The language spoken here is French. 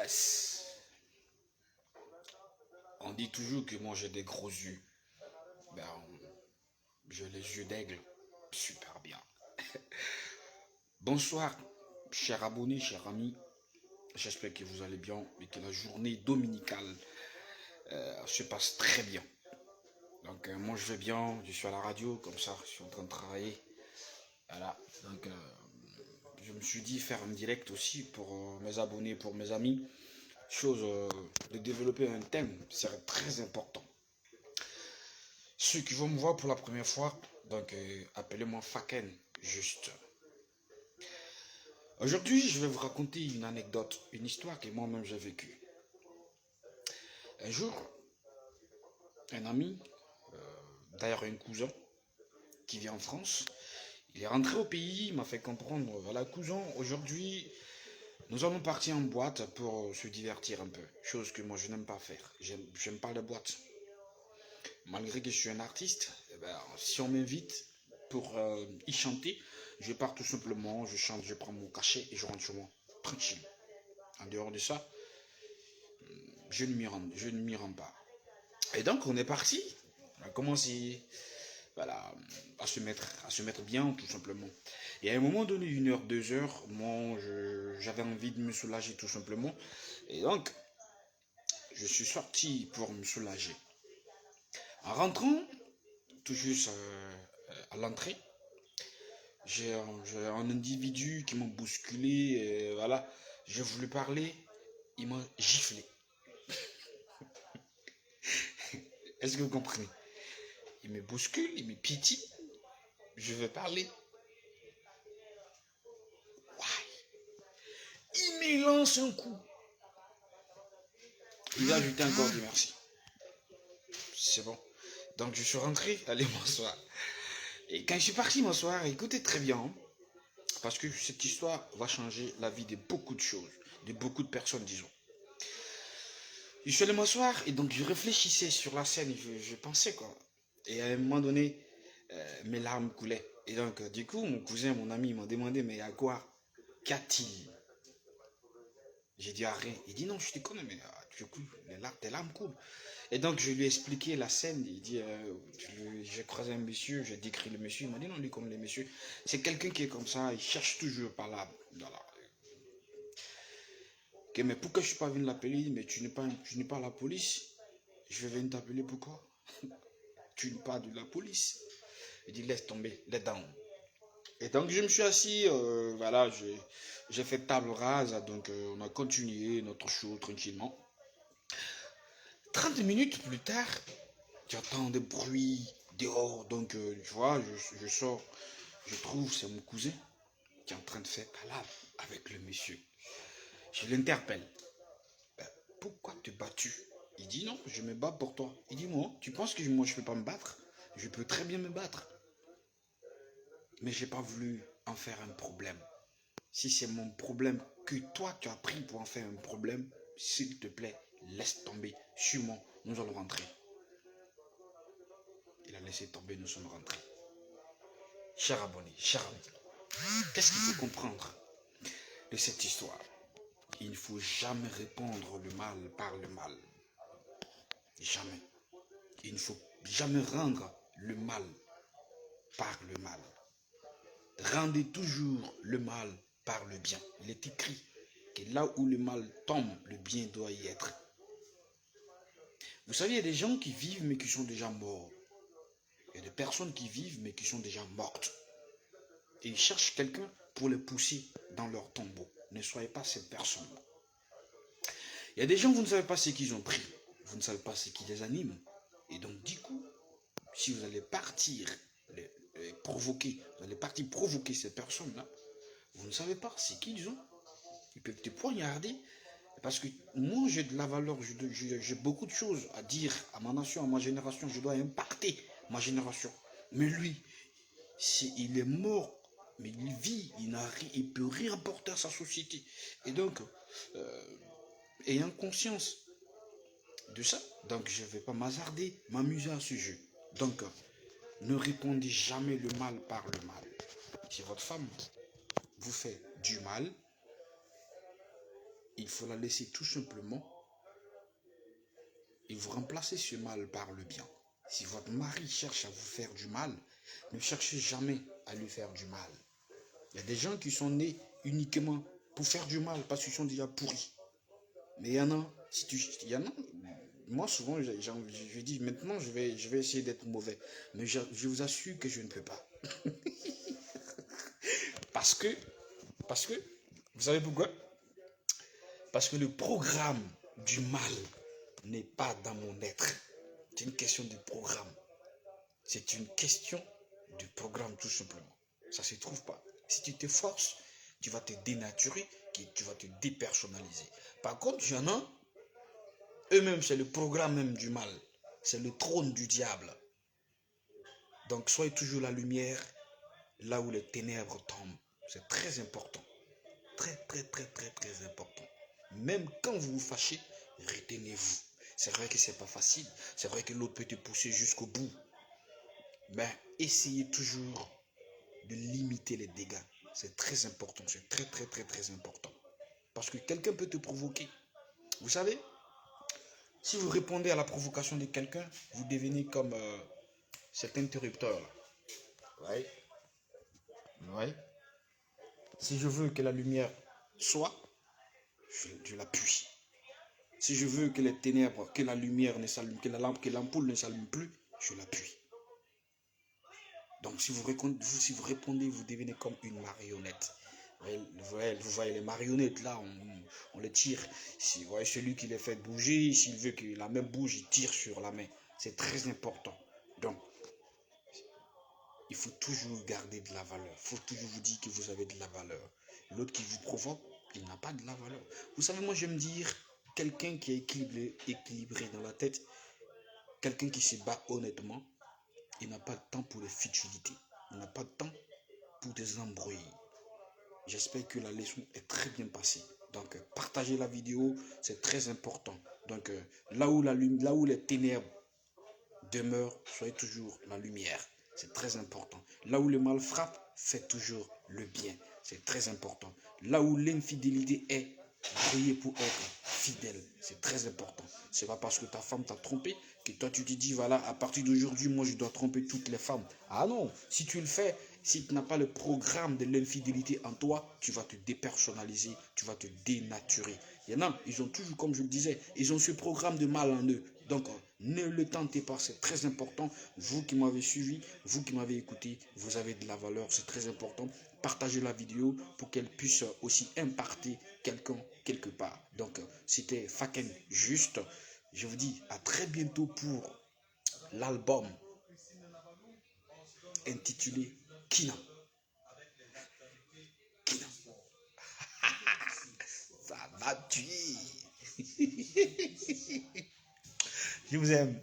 Yes. On dit toujours que moi j'ai des gros yeux. Ben, j'ai les yeux d'aigle. Super bien. Bonsoir, chers abonnés, chers amis. J'espère que vous allez bien et que la journée dominicale se passe très bien. Donc moi je vais bien, je suis à la radio, comme ça, je suis en train de travailler. Voilà. Donc je me suis dit faire un direct aussi pour mes abonnés, pour mes amis. Chose de développer un thème, c'est très important. Ceux qui vont me voir pour la première fois, donc appelez-moi Faken, juste. Aujourd'hui, je vais vous raconter une anecdote, une histoire que moi-même j'ai vécue. Un jour, un ami, d'ailleurs un cousin, qui vit en France, il est rentré au pays, il m'a fait comprendre, voilà cousin, aujourd'hui, nous allons partir en boîte pour se divertir un peu. Chose que moi je n'aime pas faire. J'aime pas les boîtes. Malgré que je suis un artiste, eh ben, si on m'invite pour y chanter, je pars tout simplement, je chante, je prends mon cachet et je rentre chez moi, tranquille. En dehors de ça, je ne m'y rends pas. Et donc on est parti, on a commencé voilà, à se mettre bien tout simplement. Et à un moment donné, 1 heure, 2 heures, moi j'avais envie de me soulager tout simplement. Et donc, je suis sorti pour me soulager. En rentrant, tout juste à l'entrée, j'ai un individu qui m'a bousculé, et voilà, j'ai voulu parler, il m'a giflé. Est-ce que vous comprenez? Il me bouscule, il me pitie, je veux parler. Il me lance un coup. Il a ajouté encore du merci. C'est bon. Donc je suis rentré, allez m'asseoir. Et quand je suis parti m'asseoir, écoutez très bien, hein, parce que cette histoire va changer la vie de beaucoup de choses, de beaucoup de personnes, disons. Je suis allé m'asseoir et donc je réfléchissais sur la scène, je pensais quoi. Et à un moment donné, mes larmes coulaient. Et donc, du coup, mon cousin, mon ami m'a demandé, mais à quoi? Qu'a-t-il? J'ai dit, ah, rien. Il dit, non, je te connais, mais du coup, tes larmes coulent. Et donc, je lui ai expliqué la scène. Il dit, j'ai croisé un monsieur, j'ai décrit le monsieur. Il m'a dit, non, lui, comme les messieurs, c'est quelqu'un qui est comme ça, il cherche toujours par là. Voilà. Okay, mais pourquoi je ne suis pas venu l'appeler? Mais tu n'es pas la police. Je vais venir t'appeler pourquoi? Tu n'es pas de la police. Il dit, laisse tomber, les dents. Et donc, je me suis assis, voilà, j'ai fait table rase, donc on a continué notre show tranquillement. 30 minutes plus tard, j'entends des bruits dehors, donc tu vois, je sors, je trouve, c'est mon cousin qui est en train de faire palabre avec le monsieur. Je l'interpelle. Ben, pourquoi te bats-tu? Il dit non, je me bats pour toi. Il dit moi, tu penses que moi je peux pas me battre? Je peux très bien me battre. Mais j'ai pas voulu en faire un problème. Si c'est mon problème que toi tu as pris pour en faire un problème, s'il te plaît, laisse tomber. Suis-moi, nous allons rentrer. Il a laissé tomber, nous sommes rentrés. Cher abonné, cher ami, qu'est-ce qu'il faut comprendre de cette histoire? Il ne faut jamais répondre le mal par le mal. Jamais. Il ne faut jamais rendre le mal par le mal. Rendez toujours le mal par le bien. Il est écrit que là où le mal tombe, le bien doit y être. Vous savez, il y a des gens qui vivent mais qui sont déjà morts. Il y a des personnes qui vivent mais qui sont déjà mortes. Et ils cherchent quelqu'un pour les pousser dans leur tombeau. Ne soyez pas cette personne-là. Il y a des gens, vous ne savez pas ce qu'ils ont pris. Vous ne savez pas ce qui les anime. Et donc, du coup, si vous allez partir provoquer, vous allez partir provoquer ces personnes-là, vous ne savez pas ce qu'ils ont. Ils peuvent te poignarder. Parce que moi, j'ai de la valeur, j'ai beaucoup de choses à dire à ma nation, à ma génération. Je dois impacter ma génération. Mais lui, il est mort, mais il vit, il ne peut rien apporter à sa société. Et donc, ayant conscience de ça, donc je ne vais pas m'hasarder, m'amuser à ce jeu. Donc, ne répondez jamais le mal par le mal. Si votre femme vous fait du mal, il faut la laisser tout simplement et vous remplacez ce mal par le bien. Si votre mari cherche à vous faire du mal, ne cherchez jamais à lui faire du mal. Il y a des gens qui sont nés uniquement pour faire du mal parce qu'ils sont déjà pourris. Mais il y en a, il y en a, moi souvent je dis maintenant je vais essayer d'être mauvais. Mais je vous assure que je ne peux pas. Parce que, vous savez pourquoi? Parce que le programme du mal n'est pas dans mon être. C'est une question de programme. C'est une question de programme tout simplement. Ça ne se trouve pas. Si tu te forces, tu vas te dénaturer, tu vas te dépersonnaliser. Par contre, il y en a, eux-mêmes, c'est le programme même du mal. C'est le trône du diable. Donc, soyez toujours la lumière là où les ténèbres tombent. C'est très important. Très, très, très, très, très important. Même quand vous vous fâchez, retenez-vous. C'est vrai que c'est pas facile. C'est vrai que l'autre peut te pousser jusqu'au bout. Mais essayez toujours de limiter les dégâts. C'est très important. C'est très, très, très, très important. Parce que quelqu'un peut te provoquer. Vous savez, si vous répondez à la provocation de quelqu'un, vous devenez comme cet interrupteur-là. Ouais. Ouais. Si je veux que la lumière soit, je l'appuie. Si je veux que les ténèbres, que la lumière ne s'allume, que l'ampoule ne s'allume plus, je l'appuie. Donc si vous répondez, vous devenez comme une marionnette. Vous voyez les marionnettes là, on les tire. Si, vous voyez celui qui les fait bouger, s'il veut que la main bouge, il tire sur la main. C'est très important. Donc, il faut toujours garder de la valeur. Il faut toujours vous dire que vous avez de la valeur. L'autre qui vous provoque, il n'a pas de la valeur. Vous savez, moi j'aime dire, quelqu'un qui est équilibré dans la tête, quelqu'un qui se bat honnêtement, il n'a pas de temps pour les futilités. Il n'a pas de temps pour des embrouilles. J'espère que la leçon est très bien passée. Donc, partagez la vidéo, c'est très important. Donc, là où les ténèbres demeurent, soyez toujours la lumière. C'est très important. Là où le mal frappe, faites toujours le bien. C'est très important. Là où l'infidélité est, priez pour être fidèle. C'est très important. C'est pas parce que ta femme t'a trompé que toi tu te dis voilà, à partir d'aujourd'hui, moi je dois tromper toutes les femmes. Ah non, si tu le fais, si tu n'as pas le programme de l'infidélité en toi, tu vas te dépersonnaliser, tu vas te dénaturer. Il y en a, ils ont toujours, comme je le disais, ils ont ce programme de mal en eux. Donc, ne le tentez pas, c'est très important. Vous qui m'avez suivi, vous qui m'avez écouté, vous avez de la valeur, c'est très important. Partagez la vidéo pour qu'elle puisse aussi impacter quelqu'un quelque part. Donc, c'était Faken Juste. Je vous dis à très bientôt pour l'album intitulé Kina. Kina. Ça m'a tué. Je vous aime.